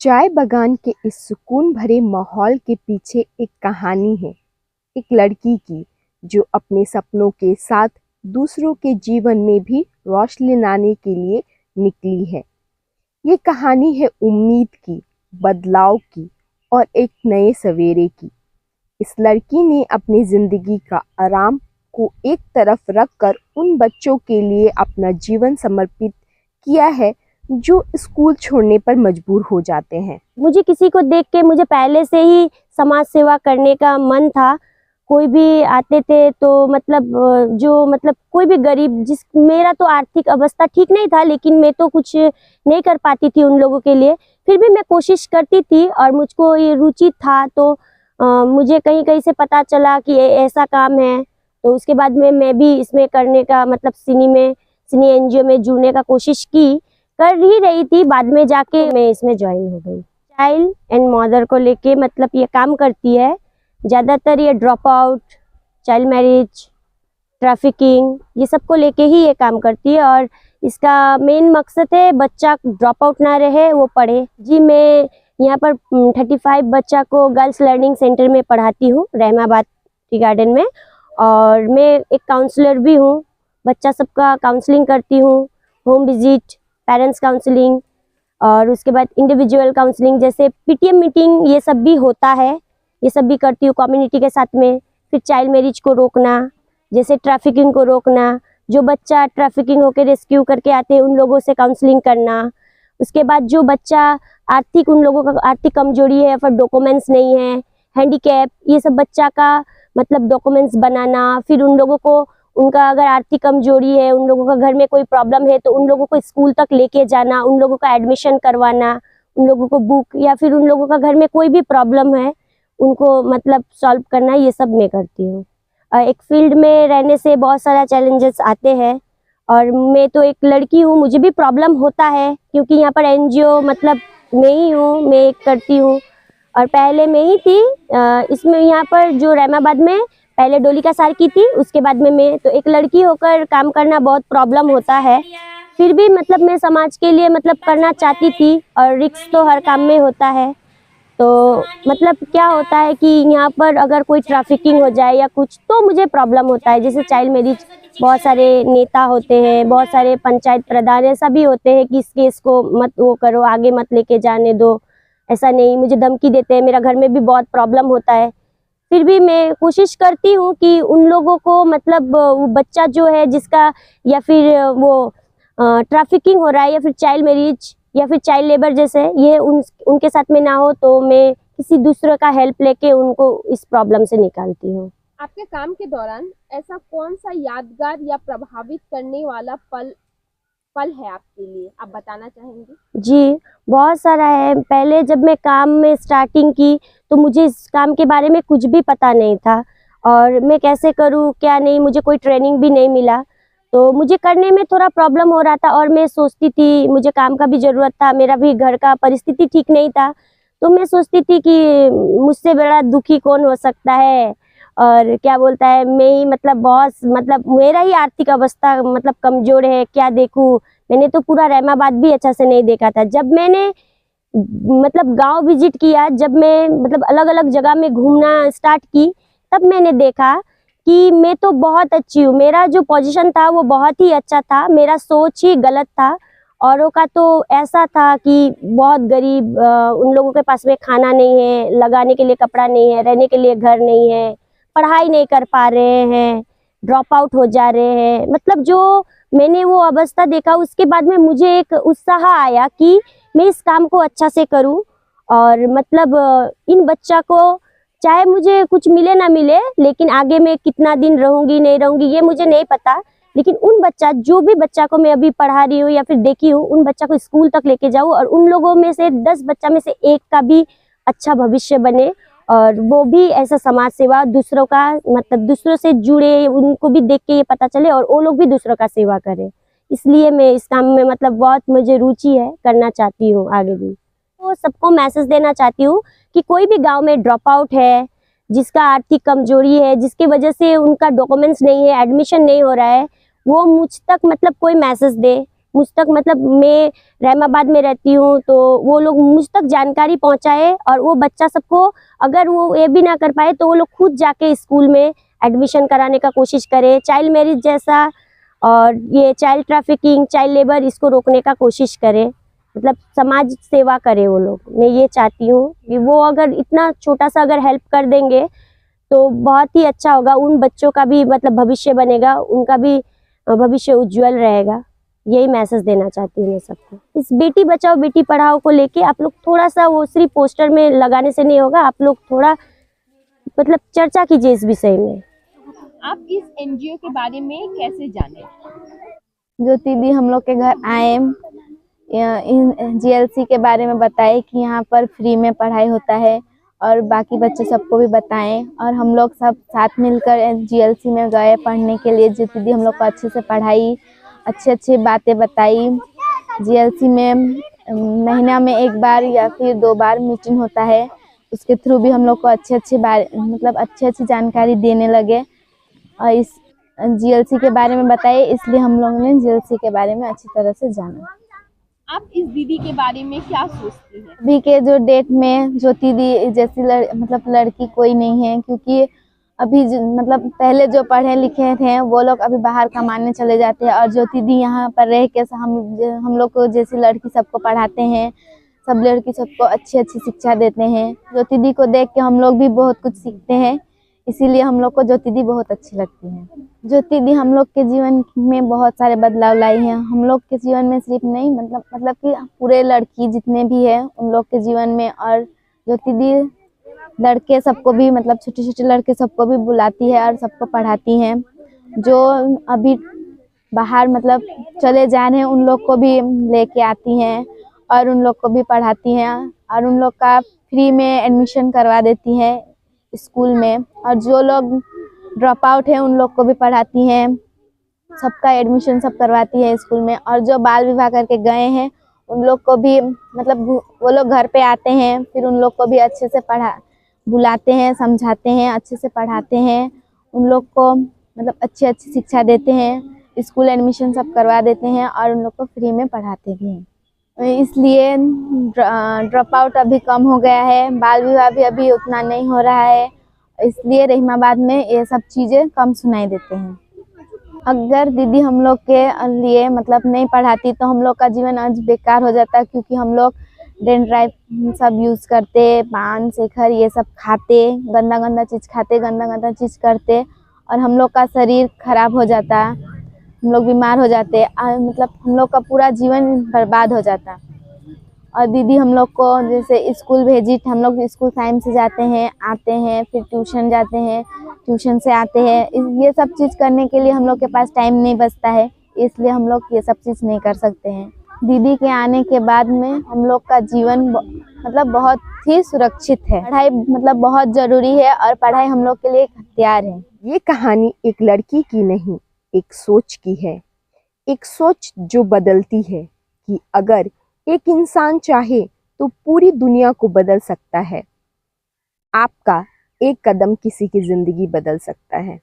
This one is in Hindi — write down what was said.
चाय बागान के इस सुकून भरे माहौल के पीछे एक कहानी है, एक लड़की की जो अपने सपनों के साथ दूसरों के जीवन में भी रोशनी लाने के लिए निकली है। ये कहानी है उम्मीद की, बदलाव की और एक नए सवेरे की। इस लड़की ने अपनी ज़िंदगी का आराम को एक तरफ रखकर उन बच्चों के लिए अपना जीवन समर्पित किया है जो स्कूल छोड़ने पर मजबूर हो जाते हैं। मुझे किसी को देख के मुझे पहले से ही समाज सेवा करने का मन था। कोई भी आते थे तो कोई भी गरीब, मेरा तो आर्थिक अवस्था ठीक नहीं था, लेकिन मैं तो कुछ नहीं कर पाती थी उन लोगों के लिए। फिर भी मैं कोशिश करती थी और मुझको ये रुचि था। तो मुझे कहीं कहीं से पता चला कि ऐसा काम है, तो उसके बाद में मैं भी इसमें करने का सिनी एनजीओ में जुड़ने का कोशिश कर ही रही थी। बाद में जाके मैं इसमें ज्वाइन हो गई। चाइल्ड एंड मदर को लेके ये काम करती है। ज़्यादातर ये drop out, child marriage, trafficking, ये सब को लेके ही ये काम करती है। और इसका मेन मकसद है बच्चा ड्रॉप आउट ना रहे, वो पढ़े। जी, मैं यहाँ पर 35 बच्चा को गर्ल्स लर्निंग सेंटर में पढ़ाती हूँ, रहमाबाद टी गार्डन में। और मैं एक काउंसलर भी हूँ, बच्चा सबका काउंसलिंग करती हूँ, होम विजिट, पेरेंट्स काउंसलिंग और उसके बाद इंडिविजुअल काउंसलिंग, जैसे पीटीएम मीटिंग ये सब भी होता है, ये सब भी करती हूँ कम्युनिटी के साथ में। फिर चाइल्ड मैरिज को रोकना, जैसे ट्रैफिकिंग को रोकना, जो बच्चा ट्रैफिकिंग होकर रेस्क्यू करके आते हैं उन लोगों से काउंसलिंग करना। उसके बाद जो बच्चा उन लोगों का आर्थिक कमजोरी है, फिर डॉक्यूमेंट्स नहीं है, हैंडीकैप, ये सब बच्चा का डॉक्यूमेंट्स बनाना। फिर उन लोगों को, उनका अगर आर्थिक कमजोरी है, उन लोगों का घर में कोई प्रॉब्लम है, तो उन लोगों को स्कूल तक लेके जाना, उन लोगों का एडमिशन करवाना, उन लोगों को बुक, या फिर उन लोगों का घर में कोई भी प्रॉब्लम है उनको सॉल्व करना, ये सब मैं करती हूँ। एक फील्ड में रहने से बहुत सारा चैलेंजेस आते हैं और मैं तो एक लड़की हूँ, मुझे भी प्रॉब्लम होता है, क्योंकि यहाँ पर एनजीओ मैं ही हूँ, मैं एक करती हूँ। और पहले मैं ही थी इसमें, यहाँ पर जो रहमाबाद में पहले डोली का सार की थी, उसके बाद में मैं, तो एक लड़की होकर काम करना बहुत प्रॉब्लम होता है। फिर भी मैं समाज के लिए करना चाहती थी, और रिस्क तो हर काम में होता है। तो क्या होता है कि यहाँ पर अगर कोई ट्रैफिकिंग हो जाए या कुछ, तो मुझे प्रॉब्लम होता है। जैसे चाइल्ड मैरिज, बहुत सारे नेता होते हैं, बहुत सारे पंचायत प्रधान ऐसा भी होते हैं कि इस केस को मत वो करो, आगे मत लेके जाने दो, ऐसा नहीं, मुझे धमकी देते हैं। मेरा घर में भी बहुत प्रॉब्लम होता है। फिर भी मैं कोशिश करती हूँ कि उन लोगों को वो बच्चा जो है जिसका, या फिर वो ट्रैफिकिंग हो रहा है, या फिर चाइल्ड मैरिज या फिर चाइल्ड लेबर जैसे, ये उनके साथ में ना हो, तो मैं किसी दूसरे का हेल्प लेके उनको इस प्रॉब्लम से निकालती हूँ। आपके काम के दौरान ऐसा कौन सा यादगार या प्रभावित करने वाला पल है आपके लिए, आप बताना चाहेंगे? जी, बहुत सारा है। पहले जब मैं काम में स्टार्टिंग की, तो मुझे इस काम के बारे में कुछ भी पता नहीं था, और मैं कैसे करूँ क्या नहीं, मुझे कोई ट्रेनिंग भी नहीं मिला, तो मुझे करने में थोड़ा प्रॉब्लम हो रहा था। और मैं सोचती थी, मुझे काम का भी ज़रूरत था, मेरा भी घर का परिस्थिति ठीक नहीं था, तो मैं सोचती थी कि मुझसे बड़ा दुखी कौन हो सकता है, और क्या बोलता है, मैं ही बहुत मेरा ही आर्थिक अवस्था कमज़ोर है, क्या देखूँ। मैंने तो पूरा रहमाबाद भी अच्छा से नहीं देखा था। जब मैंने गांव विजिट किया, जब मैं अलग अलग जगह में घूमना स्टार्ट की, तब मैंने देखा कि मैं तो बहुत अच्छी हूँ। मेरा जो पोजीशन था वो बहुत ही अच्छा था, मेरा सोच ही गलत था। औरों का तो ऐसा था कि बहुत गरीब, उन लोगों के पास में खाना नहीं है, लगाने के लिए कपड़ा नहीं है, रहने के लिए घर नहीं है, पढ़ाई नहीं कर पा रहे हैं, ड्रॉप आउट हो जा रहे हैं। जो मैंने वो अवस्था देखा, उसके बाद में मुझे एक उत्साह आया कि मैं इस काम को अच्छा से करूं। और इन बच्चा को, चाहे मुझे कुछ मिले ना मिले, लेकिन आगे मैं कितना दिन रहूंगी नहीं रहूंगी ये मुझे नहीं पता, लेकिन जो भी बच्चा को मैं अभी पढ़ा रही हूँ या फिर देखी हूँ, उन बच्चा को स्कूल तक लेके जाऊँ, और उन लोगों में से 10 बच्चा में से एक का भी अच्छा भविष्य बने, और वो भी ऐसा समाज सेवा दूसरों का दूसरों से जुड़े, उनको भी देख के ये पता चले और वो लोग भी दूसरों का सेवा करें। इसलिए मैं इस काम में बहुत मुझे रुचि है, करना चाहती हूँ आगे भी। तो सबको मैसेज देना चाहती हूँ कि कोई भी गांव में ड्रॉप आउट है, जिसका आर्थिक कमजोरी है, जिसकी वजह से उनका डॉक्यूमेंट्स नहीं है, एडमिशन नहीं हो रहा है, वो मुझ तक कोई मैसेज दे। मुझ तक, मतलब मैं रहमाबाद में रहती हूँ, तो वो लोग मुझ तक जानकारी पहुँचाए और वो बच्चा सबको, अगर वो ये भी ना कर पाए तो वो लोग खुद जाके स्कूल में एडमिशन कराने का कोशिश करे, चाइल्ड मैरिज जैसा और ये चाइल्ड ट्रैफिकिंग, चाइल्ड लेबर, इसको रोकने का कोशिश करे, मतलब समाज सेवा करे वो लोग। मैं ये चाहती हूँ कि वो अगर इतना छोटा सा अगर हेल्प कर देंगे तो बहुत ही अच्छा होगा, उन बच्चों का भी मतलब भविष्य बनेगा, उनका भी भविष्य उज्जवल रहेगा। यही मैसेज देना चाहती हूँ मैं सबको। इस बेटी बचाओ बेटी पढ़ाओ को लेके आप लोग थोड़ा सा, वो सिर्फ पोस्टर में लगाने से नहीं होगा, आप लोग थोड़ा मतलब चर्चा कीजिए इस विषय में। आप इस एनजीओ के बारे में कैसे जाने? जो दीदी हम लोग के घर आए, इन जीएलसी के बारे में बताए कि यहाँ पर फ्री में पढ़ाई होता है और बाकी बच्चे सबको भी बताएं, और हम लोग सब साथ मिलकर जीएलसी में गए पढ़ने के लिए। जो दीदी हम लोग को अच्छे से पढ़ाई, अच्छी अच्छी बातें बताई। जीएलसी में महीना में 1 बार या फिर 2 बार मीटिंग होता है, उसके थ्रू भी हम लोग को अच्छी अच्छी जानकारी देने लगे और इस जीएलसी के बारे में बताए, इसलिए हम लोगों ने जीएलसी के बारे में अच्छी तरह से जाना। आप इस दीदी के बारे में क्या सोचती हैं? अभी के जो डेट में ज्योति दी जैसी लड़की कोई नहीं है, क्योंकि अभी मतलब पहले जो पढ़े लिखे थे वो लोग अभी बाहर कमाने चले जाते हैं, और ज्योति दी यहाँ पर रह के हम लोग को जैसी लड़की सबको पढ़ाते हैं, सब लड़की सबको अच्छी अच्छी शिक्षा देते हैं। ज्योति दी को देख के हम लोग भी बहुत कुछ सीखते हैं, इसीलिए हम लोग को ज्योति दी बहुत अच्छी लगती है। ज्योति दी हम लोग के जीवन में बहुत सारे बदलाव लाई हैं। हम लोग के जीवन में सिर्फ नहीं, मतलब कि पूरे लड़की जितने भी है उन लोग के जीवन में। और ज्योति दी लड़के सबको भी, मतलब छोटे छोटे लड़के सबको भी बुलाती है और सबको पढ़ाती हैं। जो अभी बाहर मतलब चले जा रहे हैं उन लोग को भी लेके आती हैं और उन लोग को भी पढ़ाती हैं, और उन लोग का फ्री में एडमिशन करवा देती हैं स्कूल में। और जो लोग ड्रॉप आउट है उन लोग को भी पढ़ाती हैं, सबका एडमिशन सब करवाती है स्कूल में। और जो बाल विवाह करके गए हैं उन लोग को भी, मतलब वो लोग घर पे आते हैं, फिर उन लोग को भी अच्छे से बुलाते हैं, समझाते हैं, अच्छे से पढ़ाते हैं, उन लोग को मतलब अच्छी अच्छी शिक्षा देते हैं, स्कूल एडमिशन सब करवा देते हैं और उन लोग को फ्री में पढ़ाते भी हैं। इसलिए ड्रॉप आउट अभी कम हो गया है, बाल विवाह भी अभी उतना नहीं हो रहा है, इसलिए रहीमाबाद में ये सब चीज़ें कम सुनाई देते हैं। अगर दीदी हम लोग के लिए मतलब नहीं पढ़ाती तो हम लोग का जीवन आज बेकार हो जाता, क्योंकि हम लोग ड्रिंक ड्राइव सब यूज़ करते, पान शिखर ये सब खाते, गंदा गंदा चीज़ खाते, गंदा गंदा चीज़ करते, और हम लोग का शरीर खराब हो जाता, हम लोग बीमार हो जाते, मतलब हम लोग का पूरा जीवन बर्बाद हो जाता। और दीदी हम लोग को जैसे स्कूल भेजी, हम लोग स्कूल टाइम से जाते हैं, आते हैं, फिर ट्यूशन जाते हैं, ट्यूशन से आते हैं, ये सब चीज़ करने के लिए हम लोग के पास टाइम नहीं बचता है, इसलिए हम लोग ये सब चीज़ नहीं कर सकते हैं। दीदी के आने के बाद में हम लोग का जीवन मतलब बहुत ही सुरक्षित है। पढ़ाई मतलब बहुत ज़रूरी है और पढ़ाई हम लोग के लिए एक हथियार है। ये कहानी एक लड़की की नहीं, एक सोच की है, एक सोच जो बदलती है कि अगर एक इंसान चाहे तो पूरी दुनिया को बदल सकता है। आपका एक कदम किसी की जिंदगी बदल सकता है।